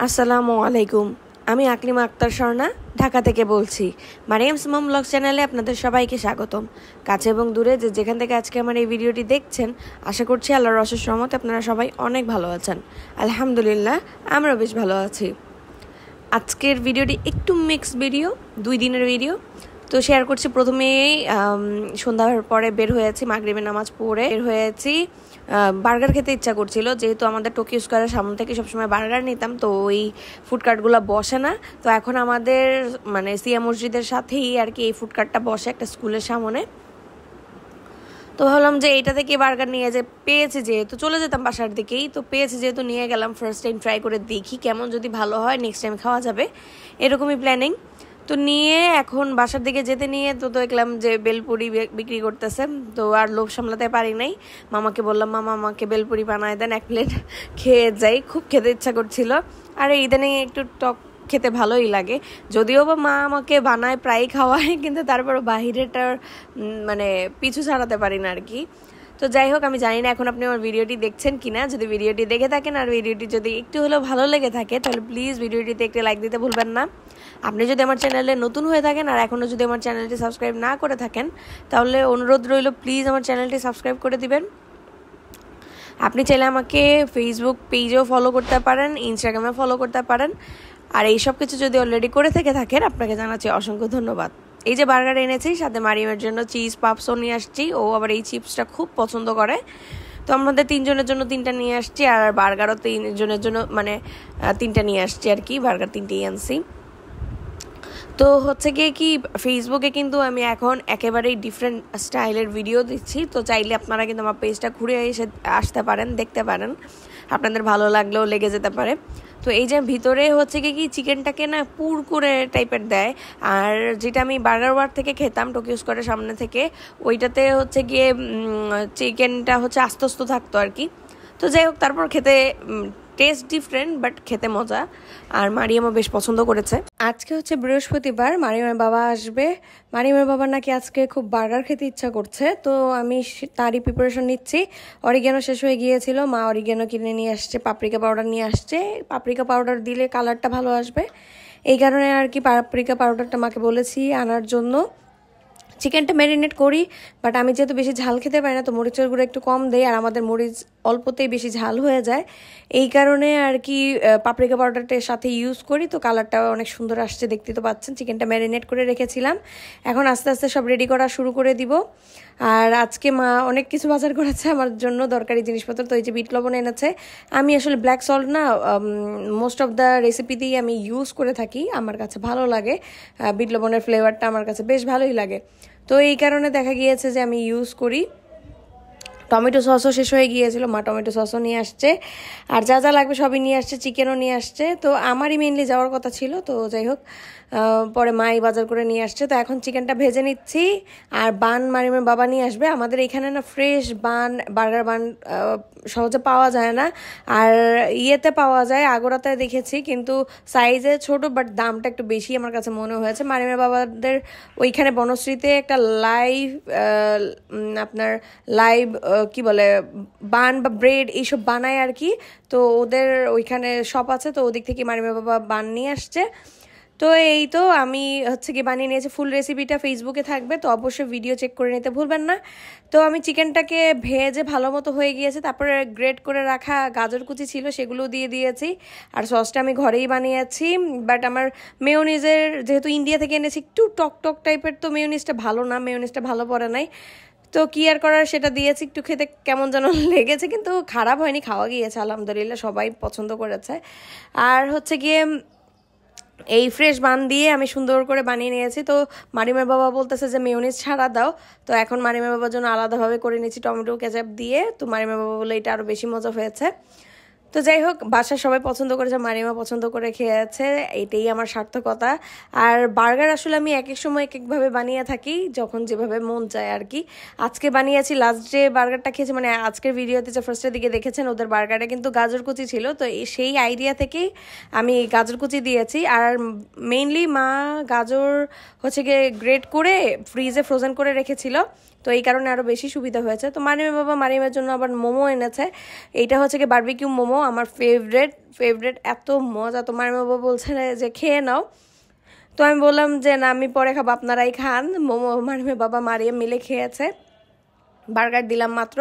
আসসালামু আলাইকুম। আমি আকলিমা আক্তার স্বর্ণা ঢাকা থেকে বলছি। মারিয়ামস মম ব্লগ চ্যানেলে আপনাদের সবাইকে স্বাগতম। কাছে এবং দূরে যেখান থেকে আজকে আমার এই ভিডিওটি দেখছেন, আশা করছি আল্লাহর অশেষ রহমতে আপনারা সবাই অনেক ভালো আছেন। আলহামদুলিল্লাহ, আমরাও বেশ ভালো আছি। আজকের ভিডিওটি একটু মিক্স ভিডিও, 2 দিনের ভিডিও। তো শেয়ার করছি। প্রথমেই সন্ধ্যার পরে বের হয়েছি, মাগরিবের নামাজ পড়ে বের হয়েছি। বার্গার খেতে ইচ্ছা করছিল, যেহেতু আমাদের টোকিও স্কোয়ারের সামনে থেকে সবসময় বার্গার নিতাম, তো ওই ফুডকার্টগুলো বসে না। তো এখন আমাদের সিয়া মসজিদের সাথেই আর কি এই ফুডকার্টটা বসে একটা স্কুলের সামনে। তো ভাবলাম যে এইটা থেকে বার্গার নিয়ে যে পেয়েছি, যেহেতু চলে যেতাম বাসার দিকেই, তো পেয়েছি যেহেতু নিয়ে গেলাম। ফার্স্ট টাইম ট্রাই করে দেখি কেমন, যদি ভালো হয় নেক্সট টাইম খাওয়া যাবে, এরকমই প্ল্যানিং। তো নিয়ে এখন বাসার দিকে যেতে নিয়ে তো দেখলাম যে বেলপুরি বিক্রি করতেছে। তো আর লোভ সামলাতে পারি নাই, মামাকে বললাম, মামা আমাকে বেলপুরি বানায় দেন, 1 প্লেট খেয়ে যাই। খুব খেতে ইচ্ছা করছিল। আর ইদানিং একটু টক খেতে ভালোই লাগে, যদিও বা মা আমাকে বানায় প্রায়ই খাওয়ায়, কিন্তু তারপরও বাহিরেটার পিছু ছাড়াতে পারি না আর কি। তো যাই হোক, আমি জানি না এখন আপনি আমার ভিডিওটি দেখছেন কিনা। যদি ভিডিওটি দেখে থাকেন আর ভিডিওটি যদি একটু হলেও ভালো লেগে থাকে, তাহলে প্লিজ ভিডিওটিতে একটি লাইক দিতে ভুলবেন না। আপনি যদি আমার চ্যানেলে নতুন হয়ে থাকেন আর এখনও যদি আমার চ্যানেলটি সাবস্ক্রাইব না করে থাকেন, তাহলে অনুরোধ রইল প্লিজ আমার চ্যানেলটি সাবস্ক্রাইব করে দিবেন। আপনি চাইলে আমাকে ফেসবুক পেজেও ফলো করতে পারেন, ইনস্টাগ্রামে ফলো করতে পারেন। আর এই সব কিছু যদি অলরেডি করে থাকেন, আপনাকে জানাচ্ছি অসংখ্য ধন্যবাদ। এই যে বার্গার এনেছি, সাথে মারিয়ামের জন্য চিজ পাপসও নিয়ে আসছি। ও আবার এই চিপসটা খুব পছন্দ করে। তো আমাদের 3 জনের জন্য 3টা নিয়ে আসছি, আর বার্গারও 3 জনের জন্য 3টা নিয়ে আসছি আর কি। বার্গার 3টেই আনছি। তো হচ্ছে গিয়ে কি, ফেসবুকে কিন্তু আমি এখন একেবারেই ডিফারেন্ট স্টাইলের ভিডিও দিচ্ছি। তো চাইলে আপনারা কিন্তু আমার পেজটা ঘুরে আসতে পারেন, দেখতে পারেন, আপনাদের ভালো লাগলেও লেগে যেতে পারে। তো এই যে ভিতরে হচ্ছে কি চিকেনটাকে না পুর করে টাইপের দেয়। আর যেটা আমি বার্গার ওয়ার থেকে খেতাম, টোকিও স্কোয়ারের সামনে থেকে, ওইটাতে হচ্ছে গিয়ে চিকেনটা হচ্ছে আস্ত আস্ত থাকতো আর কি। তো যাই হোক, তারপর খেতে টেস্ট ডিফারেন্ট, বাট খেতে মজা। আর মারিয়ামও বেশ পছন্দ করেছে। আজকে হচ্ছে বৃহস্পতিবার, মারিয়ামের বাবা আসবে। মারিয়ামের বাবার নাকি আজকে খুব বার্গার খেতে ইচ্ছা করছে, তো আমি তারই প্রিপারেশন নিচ্ছি। অরিগ্যানো শেষ হয়ে গিয়েছিল, মা অরিগ্যানো কিনে নিয়ে আসছে, পাপরিকা পাউডার নিয়ে আসছে। পাপরিকা পাউডার দিলে কালারটা ভালো আসবে, এই কারণে আর কি পাপরিকা পাউডারটা মাকে বলেছি আনার জন্য। চিকেনটা ম্যারিনেট করি, বাট আমি যেহেতু বেশি ঝাল খেতে পারি না, তো মরিচের গুঁড়ো একটু কম দেই। আর আমাদের মরিচ অল্পতেই বেশি ঝাল হয়ে যায়, এই কারণে আর কি পাপরিকা পাউডারটার সাথে ইউজ করি। তো কালারটাও অনেক সুন্দর আসছে, দেখতে তো পাচ্ছেন। চিকেনটা ম্যারিনেট করে রেখেছিলাম, এখন আস্তে আস্তে সব রেডি করা শুরু করে দিব। আর আজকে মা অনেক কিছু বাজার করেছে আমার জন্য, দরকারি জিনিসপত্র। তো এই যে বিট লবণ এনেছে। আমি আসলে ব্ল্যাক সল্ট না মোস্ট অফ দ্য রেসিপিতেই আমি ইউজ করে থাকি, আমার কাছে ভালো লাগে। বিট লবণের ফ্লেভারটা আমার কাছে বেশ ভালোই লাগে, তো এই কারণে দেখা গিয়েছে যে আমি ইউজ করি। টমেটো সসও শেষ হয়ে গিয়েছিল, মা টমেটো সসও নিয়ে আসছে। আর যা যা লাগবে সবই নিয়ে আসছে, চিকেনও নিয়ে আসছে। তো আমারই মেনলি যাওয়ার কথা ছিল, তো যাই হোক পরে মাই বাজার করে নিয়ে আসছে। তো এখন চিকেনটা ভেজে নিচ্ছি। আর বান মারিমের বাবা নিয়ে আসবে। আমাদের এখানে না ফ্রেশ বান, বার্গার বান সহজে পাওয়া যায় না। আর ইয়েতে পাওয়া যায়, আগরাতে দেখেছি, কিন্তু সাইজে ছোট, বাট দামটা একটু বেশি আমার কাছে মনে হয়েছে। মারিমের বাবাদের ওইখানে বনশ্রীতে একটা লাইভ কি বলে বান বা ব্রেড এইসব বানায় আর কি। তো ওদের ওইখানে শপ আছে, তো ওদিক থেকে মারিমের বাবা বান নিয়ে আসছে। তো এই তো আমি হচ্ছে কি বানিয়ে নিয়েছি। ফুল রেসিপিটা ফেসবুকে থাকবে, তো অবশ্যই ভিডিও চেক করে নিতে ভুলবেন না। তো আমি চিকেনটাকে ভেজে ভালো মতো হয়ে গিয়েছে, তারপরে গ্রেট করে রাখা গাজর কুচি ছিল সেগুলো দিয়ে দিয়েছি। আর সসটা আমি ঘরেই বানিয়েছি, বাট আমার মেয়োনিজের, যেহেতু ইন্ডিয়া থেকে এনেছি, একটু টক টক টাইপের, তো মেয়োনিজটা ভালো না, মেয়োনিজটা ভালো পড়ে নাই। তো কি আর করার, সেটা দিয়েছি। একটু খেতে কেমন যেন লেগেছে, কিন্তু খারাপ হয়নি, খাওয়া গিয়েছে আলহামদুলিল্লাহ, সবাই পছন্দ করেছে। আর হচ্ছে গিয়ে এই ফ্রেশ বান দিয়ে আমি সুন্দর করে বানিয়ে নিয়েছি। তো মারিমের বাবা বলতেছে যে মেয়োনিজ ছাড়া দাও, তো এখন মারিমের বাবার জন্য আলাদাভাবে করে নিয়েছি টমেটো কেচাপ দিয়ে। তো মারিমের বাবা বলে এটা আরও বেশি মজা হয়েছে। তো যাই হোক, বাসার সবাই পছন্দ করেছে, মারিমা পছন্দ করে খেয়েছে, এইটাই আমার সার্থকতা। আর বার্গার আসলে আমি এক এক সময় এক একভাবে বানিয়ে থাকি, যখন যেভাবে মন চায় আর কি। আজকে বানিয়েছি, লাস্ট ডে বার্গারটা খেয়েছি, আজকের ভিডিওতে যে ফার্স্টের দিকে দেখেছেন, ওদের বার্গারে কিন্তু গাজর কুচি ছিল। তো সেই আইডিয়া থেকেই আমি গাজর কুচি দিয়েছি। আর মেইনলি মা গাজর হচ্ছে গিয়ে গ্রেট করে ফ্রিজে ফ্রোজেন করে রেখেছিল, তো এই কারণে আরও বেশি সুবিধা হয়েছে। তো মারিমের বাবা মারিমের জন্য আবার মোমো এনেছে। এইটা হচ্ছে কি বারবিকিউ মোমো, আমার ফেভারেট, এত মজা। তো মারিমের বাবা বলছে যে খেয়ে নাও। তো আমি বললাম যে না, আমি পরে খাবো, আপনারাই খান। মোমো মারিমের বাবা মারিয়াম মিলে খেয়েছে। বার্গার দিলাম মাত্র,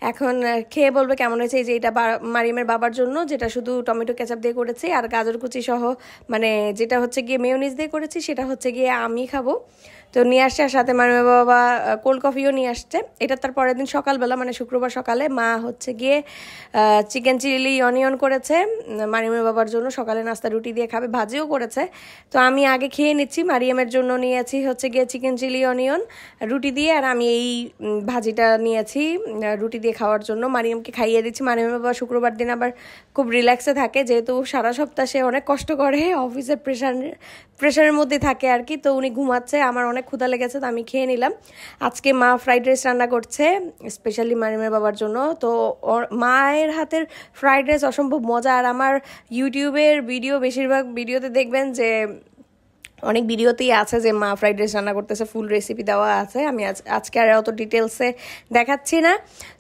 এখন খেয়ে বলবে কেমন হয়েছে। এই যে এটা মারিমের বাবার জন্য, যেটা শুধু টমেটো কেচাপ দিয়ে করেছি, আর গাজর কুচি সহ মানে যেটা হচ্ছে গিয়ে মেয়োনিজ দিয়ে করেছি, সেটা হচ্ছে গিয়ে আমি খাবো। তো নিয়ে আসছে, আর সাথে মারিমের বাবা কোল্ড কফিও নিয়ে আসছে। এটা তার পরের দিন সকালবেলা, মানে শুক্রবার সকালে মা হচ্ছে গিয়ে চিকেন চিলি অনিয়ন করেছে মারিমের বাবার জন্য। সকালে নাস্তা রুটি দিয়ে খাবে, ভাজিও করেছে। তো আমি আগে খেয়ে নিচ্ছি, মারিয়ামের জন্য নিয়েছি হচ্ছে গিয়ে চিকেন চিলি অনিয়ন রুটি দিয়ে, আর আমি এই ভাজিটা নিয়েছি রুটি দিয়ে খাওয়ার জন্য। মারিয়ামকে খাইয়ে দিচ্ছি। মারিয়ামের বাবা শুক্রবার দিন আবার খুব রিল্যাক্সে থাকে, যেহেতু সারা সপ্তাহ সে অনেক কষ্ট করে, অফিসের প্রেশারের মধ্যে থাকে আর কি। তো উনি ঘুমাচ্ছে, আমার অনেক ক্ষুধা লেগেছে, তো আমি খেয়ে নিলাম। আজকে মা ফ্রাইড রাইস রান্না করছে স্পেশালি মারিমের বাবার জন্য। তো মায়ের হাতের ফ্রাইড রাইস অসম্ভব মজা। আর আমার ইউটিউবের বেশিরভাগ ভিডিওতে দেখবেন যে অনেক ভিডিওতেই আছে যে মা ফ্রাইড রাইস রান্না করতেছে, ফুল রেসিপি দেওয়া আছে। আমি আজকে আর অত ডিটেলসে দেখাচ্ছি না।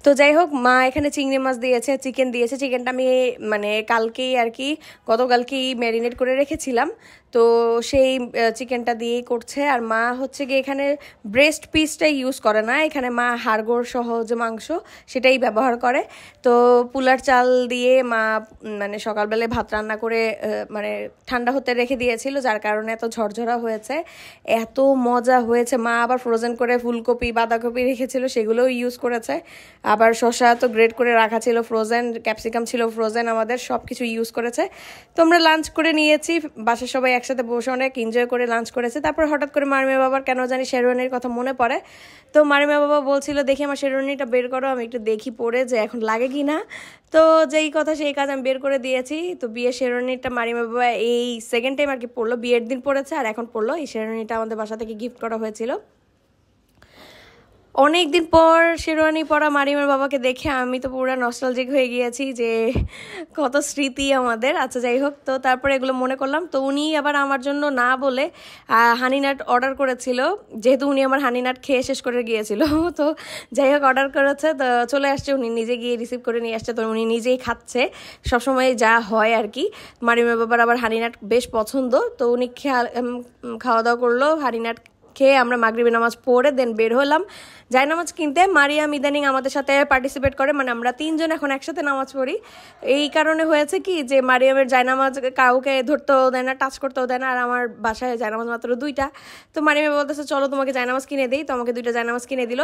তো যাই হোক, মা এখানে চিংড়ি মাছ দিয়েছে, চিকেন দিয়েছে। চিকেনটা আমি মানে কালকেই আর কি, গতকালকেই ম্যারিনেট করে রেখেছিলাম, তো সেই চিকেনটা দিয়েই করছে। আর মা হচ্ছে গিয়ে এখানে ব্রেস্ট পিসটাই ইউজ করে না, এখানে মা হাড়গোড় সহ যে মাংস সেটাই ব্যবহার করে। তো পুলার চাল দিয়ে মা মানে সকালবেলায় ভাত রান্না করে মানে ঠান্ডা হতে রেখে দিয়েছিল, যার কারণে এত ঝরঝরা হয়েছে, এত মজা হয়েছে। মা আবার ফ্রোজেন করে ফুলকপি বাঁধাকপি রেখেছিল, সেগুলোও ইউজ করেছে। আবার শসা তো গ্রেট করে রাখা ছিল ফ্রোজেন, ক্যাপসিকাম ছিল ফ্রোজেন, আমাদের সব কিছু ইউজ করেছে। তো আমরা লাঞ্চ করে নিয়েছি, বাসার সবাই একসাথে বসে অনেক এনজয় করে লাঞ্চ করেছে। তারপর হঠাৎ করে মারিমের বাবার কেন জানি শেরওয়ানির কথা মনে পড়ে। তো মারিমের বাবা বলছিল দেখি আমার শেরওয়ানিটা বের করো, আমি একটু দেখি পরে যে এখন লাগে কি না। তো যেই কথা সেই কাজ, আমি বের করে দিয়েছি। তো বিয়ের শেরওয়ানিটা মারিমের বাবা এই সেকেন্ড টাইম আর কি পরলো, বিয়ের দিন পরেছে আর এখন পরলো। এই শেরওয়ানিটা আমাদের বাসা থেকে গিফট করা হয়েছিল। অনেক দিন পর শেরওয়ানি পরা মারিমের বাবাকে দেখে আমি তো পুরো নস্টালজিক হয়ে গিয়েছি, যে কত স্মৃতি আমাদের। আচ্ছা যাই হোক, তো তারপরে এগুলো মনে করলাম। তো উনি আবার আমার জন্য না বলে হানিনাট অর্ডার করেছিল, যেহেতু উনি আমার হানিনাট খেয়ে শেষ করে গিয়েছিল। তো যাই হোক, অর্ডার করেছে, তো চলে আসছে, উনি নিজে গিয়ে রিসিভ করে নিয়ে আসছে। তো উনি নিজেই খাচ্ছে, সবসময় যা হয় আর কি। মারিমের বাবার আবার হানিনাট বেশ পছন্দ, তো উনি খাওয়া দাওয়া করলো। হানিনাট খেয়ে আমরা মাগরিবের নামাজ পড়ে দেন বের হলাম জায়নামাজ কিনতে। মারিয়াম ইদানিং আমাদের সাথে পার্টিসিপেট করে, মানে আমরা তিনজন এখন একসাথে নামাজ পড়ি। এই কারণে হয়েছে কি যে মারিয়ামের জায়নামাজ কাউকে ধরতেও দেয় না, টাচ করতেও দেয় না, আর আমার বাসায় জায়নামাজ মাত্র 2টা। তো মারিয়ামে বলতেছে চলো তোমাকে জায়নামাজ কিনে দিই, তো আমাকে 2টা জায়নামাজ কিনে দিল।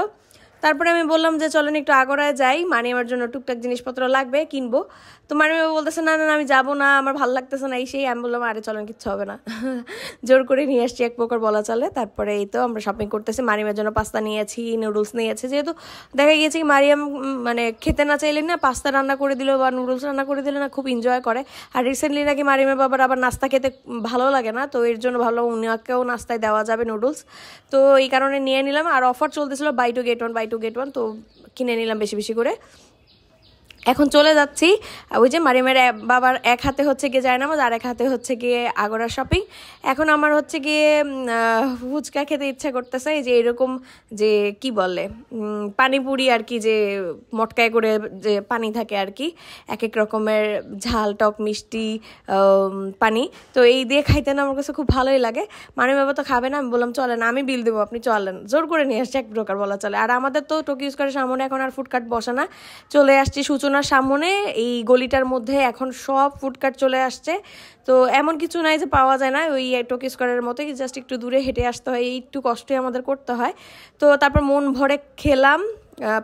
তারপরে আমি বললাম যে চলেন একটু আগরায় যাই, মারিয়ামের জন্য টুকটাক জিনিসপত্র লাগবে, কিনবো। তো মারিয়ামে বলতেছে না আমি যাবো না, আমার ভালো লাগতেছে না, এই সেই। আমি বললাম আরে চলেন, কিচ্ছু হবে না। জোর করে নিয়ে আসছি এক প্রকার বলা চলে। তারপরে এই তো আমরা শপিং করতেছি। মারিয়ামের জন্য পাস্তা নিয়েছি, নুডলস নিয়েছি, যেহেতু দেখা গিয়েছে কি মারিয়াম মানে খেতে না চাইলে না পাস্তা রান্না করে দিল বা নুডলস রান্না করে দিলে না খুব এনজয় করে। আর রিসেন্টলি নাকি মারিয়ামের বাবার আবার নাস্তা খেতে ভালো লাগে না, তো এর জন্য ভালো উনিকেও নাস্তায় দেওয়া যাবে নুডলস। তো এই কারণে নিয়ে নিলাম, আর অফার চলতেছিল বাই টু গেট ওয়ান, তো কিনে নিলাম বেশি বেশি করে। এখন চলে যাচ্ছি, ওই যে মারিমের বাবার এক হাতে হচ্ছে গিয়ে জায়নামাজ আর এক হাতে হচ্ছে গিয়ে আগরা শপিং। এখন আমার হচ্ছে গিয়ে ফুচকা খেতে ইচ্ছা করতেছে, এই যে এরকম যে কি বলে পানিপুরি আর কি, যে মটকায় করে যে পানি থাকে আর কি, এক এক রকমের ঝাল টক মিষ্টি পানি। তো এই দিয়ে খাইতে না আমার কাছে খুব ভালোই লাগে। মারিমের বাবা তো খাবে না, আমি বললাম চলেন আমি বিল দেবো, আপনি চলেন। জোর করে নিয়ে আসছে এক প্রকার বলা চলে। আর আমাদের তো টোকিও স্কয়ারের সামনে এখন আর ফুডকার্ট বসে না, চলে আসছি সূচনার সামনে। এই গলিটার মধ্যে এখন সব ফুডকার্ট চলে আসছে। তো এমন কিছু নাই যে পাওয়া যায় না, ওই টোকিও স্কয়ারের মতো জাস্ট একটু দূরে হেঁটে আসতে হয়, এই একটু কষ্টই আমাদের করতে হয়। তো তারপর মন ভরে খেলাম,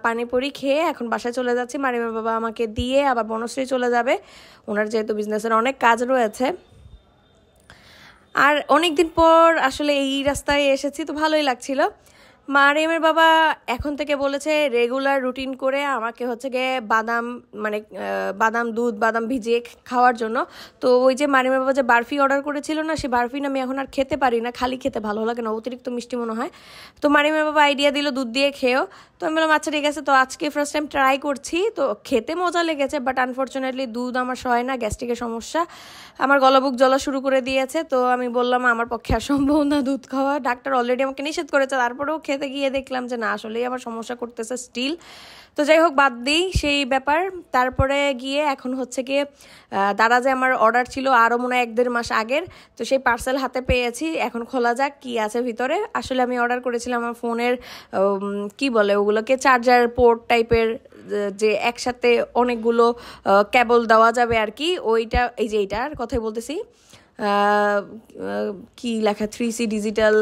পানিপুরি খেয়ে এখন বাসায় চলে যাচ্ছি। মারিমের বাবা আমাকে দিয়ে আবার বনশ্রী চলে যাবে, ওনার যেহেতু বিজনেসের অনেক কাজ রয়েছে। আর অনেকদিন পর আসলে এই রাস্তায় এসেছি, তো ভালোই লাগছিল। মারিয়ামের বাবা এখন থেকে বলেছে রেগুলার রুটিন করে আমাকে হচ্ছে গিয়ে বাদাম দুধ বাদাম ভিজিয়ে খাওয়ার জন্য। তো ওই যে মারিয়ামের বাবা যে বারফি অর্ডার করেছিল না, সেই বারফি আমি এখন আর খেতে পারি না, খালি খেতে ভালো লাগে না, অতিরিক্ত মিষ্টি মনে হয়। তো মারিয়ামের বাবা আইডিয়া দিল দুধ দিয়ে খেয়েও। তো আমি বললাম আচ্ছা ঠিক আছে। তো আজকে ফার্স্ট টাইম ট্রাই করছি, তো খেতে মজা লেগেছে, বাট আনফর্চুনেটলি দুধ আমার সয় না, গ্যাস্ট্রিকের সমস্যা, আমার গলা বুক জ্বলা শুরু করে দিয়েছে। তো আমি বললাম আমার পক্ষে আর সম্ভব না দুধ খাওয়া, ডাক্তার অলরেডি আমাকে নিষেধ করেছে, তারপরেও খেতে গিয়ে দেখলাম যে না আসলেই আমার সমস্যা করতেছে স্টিল। তো যাই হোক বাদ দিই সেই ব্যাপার। তারপরে গিয়ে এখন হচ্ছে গিয়ে দারাজে আমার অর্ডার ছিল আরও মনে হয় 1-1.5 মাস আগের, তো সেই পার্সেল হাতে পেয়েছি। এখন খোলা যাক কি আছে ভিতরে। আসলে আমি অর্ডার করেছিলাম আমার ফোনের কি বলে ওগুলোকে, চার্জার পোর্ট টাইপের, যে একসাথে অনেকগুলো কেবল দেওয়া যাবে আর কি, ওইটা এই যে এইটার কথাই বলতেছি, কি লেখা 3C ডিজিটাল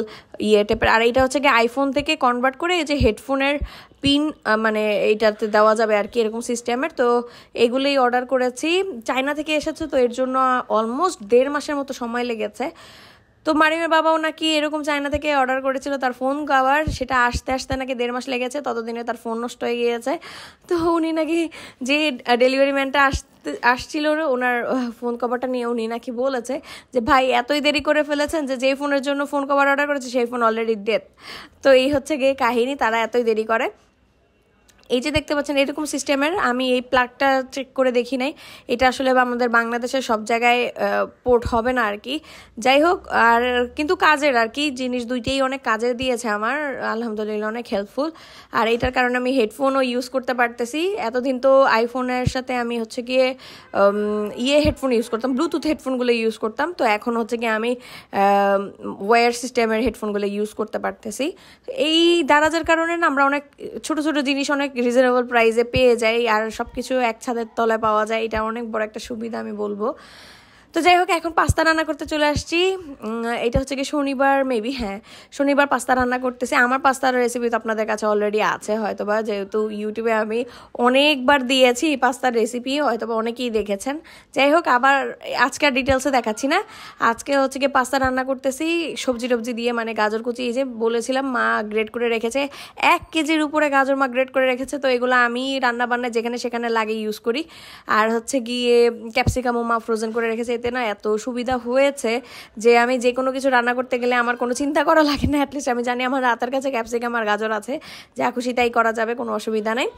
টাইপের। আর এইটা হচ্ছে কি আইফোন থেকে কনভার্ট করে এই যে হেডফোনের পিন মানে এইটাতে দেওয়া যাবে আর কি, এরকম সিস্টেমের। তো এগুলোই অর্ডার করেছি, চায়না থেকে এসেছে, তো এর জন্য অলমোস্ট 1.5 মাসের মতো সময় লেগেছে। তো মারিমের বাবাও নাকি এরকম চায়না থেকে অর্ডার করেছিল তার ফোন কভার, সেটা আসতে আসতে নাকি 1.5 মাস লেগেছে, ততদিনে তার ফোন নষ্ট হয়ে গিয়েছে। তো উনি নাকি যে ডেলিভারি ম্যানটা আসছিল ওনার ফোন কভারটা নিয়ে উনি নাকি বলেছে যে ভাই এতই দেরি করে ফেলেছেন যে যেই ফোনের জন্য ফোন কভার অর্ডার করেছে সেই ফোন অলরেডি ডেথ। তো এই হচ্ছে গিয়ে কাহিনী, তারা এতই দেরি করে। এই যে দেখতে পাচ্ছেন এরকম সিস্টেমের, আমি এই প্লাগটা চেক করে দেখি নাই, এটা আসলে আমাদের বাংলাদেশের সব জায়গায় পোর্ট হবে না আর কি। যাই হোক, আর কিন্তু কাজের আর কি জিনিস দুইটাই অনেক কাজে দিয়েছে আমার, আলহামদুলিল্লাহ অনেক হেল্পফুল। আর এইটার কারণে আমি হেডফোনও ইউজ করতে পারতেছি। এতদিন তো আইফোনের সাথে আমি হচ্ছে গিয়ে হেডফোন ইউজ করতাম, ব্লুটুথ হেডফোনগুলো ইউজ করতাম, তো এখন হচ্ছে গিয়ে আমি ওয়্যার সিস্টেমের হেডফোনগুলো ইউজ করতে পারতেছি। এই দারাজের কারণে না আমরা অনেক ছোট ছোট জিনিস অনেক রিজনেবল প্রাইসে পেয়ে যাই, আর সব কিছু এক ছাদের তলায় পাওয়া যায়, এটা অনেক বড় একটা সুবিধা আমি বলবো। তো যাই হোক, এখন পাস্তা রান্না করতে চলে আসছি। এটা হচ্ছে কি শনিবার, মেবি হ্যাঁ শনিবার পাস্তা রান্না করতেছি। আমার পাস্তার রেসিপি তো আপনাদের কাছে অলরেডি আছে হয়তোবা, যেহেতু ইউটিউবে আমি অনেকবার দিয়েছি পাস্তার রেসিপি, হয়তোবা অনেকেই দেখেছেন। যাই হোক, আবার আজকে আর ডিটেলসে দেখাচ্ছি না। আজকে হচ্ছে কি পাস্তা রান্না করতেছি সবজি টবজি দিয়ে, মানে গাজর কুচি, এই যে বলেছিলাম মা গ্রেড করে রেখেছে 1 কেজির উপরে গাজর মা গ্রেড করে রেখেছে, তো এগুলো আমি রান্না বান্না যেখানে সেখানে লাগে ইউজ করি। আর হচ্ছে গিয়ে ক্যাপসিকামও মা ফ্রোজেন করে রেখেছে। এতে না এত সুবিধা হয়েছে যে আমি যে কোনো কিছু রান্না করতে গেলে আমার কোনো চিন্তা করা লাগে না, অ্যাটলিস্ট আমি জানি আমার রাতের কাছে ক্যাপসিকাম আর গাজর আছে, যা খুশি তাই করা যাবে, কোনো অসুবিধা নেই।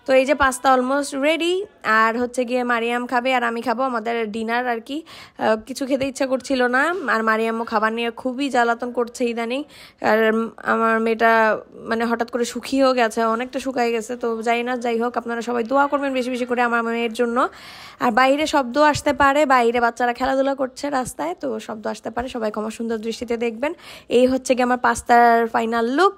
তো এই যে পাস্তা অলমোস্ট রেডি, আর হচ্ছে গিয়ে মারিয়াম খাবে আর আমি খাবো, আমাদের ডিনার আর কি। কিছু খেতে ইচ্ছা করছিল না, আর মারিয়ামও খাবার নিয়ে খুবই জ্বালাতন করছে ইদানিং। আর আমার মেয়েটা মানে হঠাৎ করে শুকিয়েও গেছে, অনেকটা শুকাই গেছে, তো যাই না। যাই হোক, আপনারা সবাই দোয়া করবেন বেশি বেশি করে আমার মেয়ের জন্য। আর বাইরে শব্দ আসতে পারে, বাইরে বাচ্চারা খেলাধুলা করছে রাস্তায়, তো শব্দ আসতে পারে, সবাই ক্ষমা সুন্দর দৃষ্টিতে দেখবেন। এই হচ্ছে গিয়ে আমার পাস্তার ফাইনাল লুক।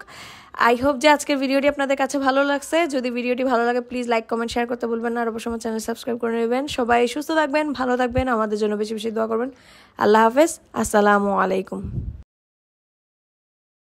আই হোপ যে আজকের ভিডিওটি আপনাদের কাছে ভালো লাগছে। যদি ভিডিওটি ভালো লাগে প্লিজ লাইক কমেন্ট শেয়ার করতে ভুলবেন না, আর অবশ্যই আমার চ্যানেল সাবস্ক্রাইব করে নেবেন। সবাই সুস্থ থাকবেন, ভালো থাকবেন, আমাদের জন্য বেশি বেশি দোয়া করবেন। আল্লাহ হাফেজ, আসসালামু আলাইকুম।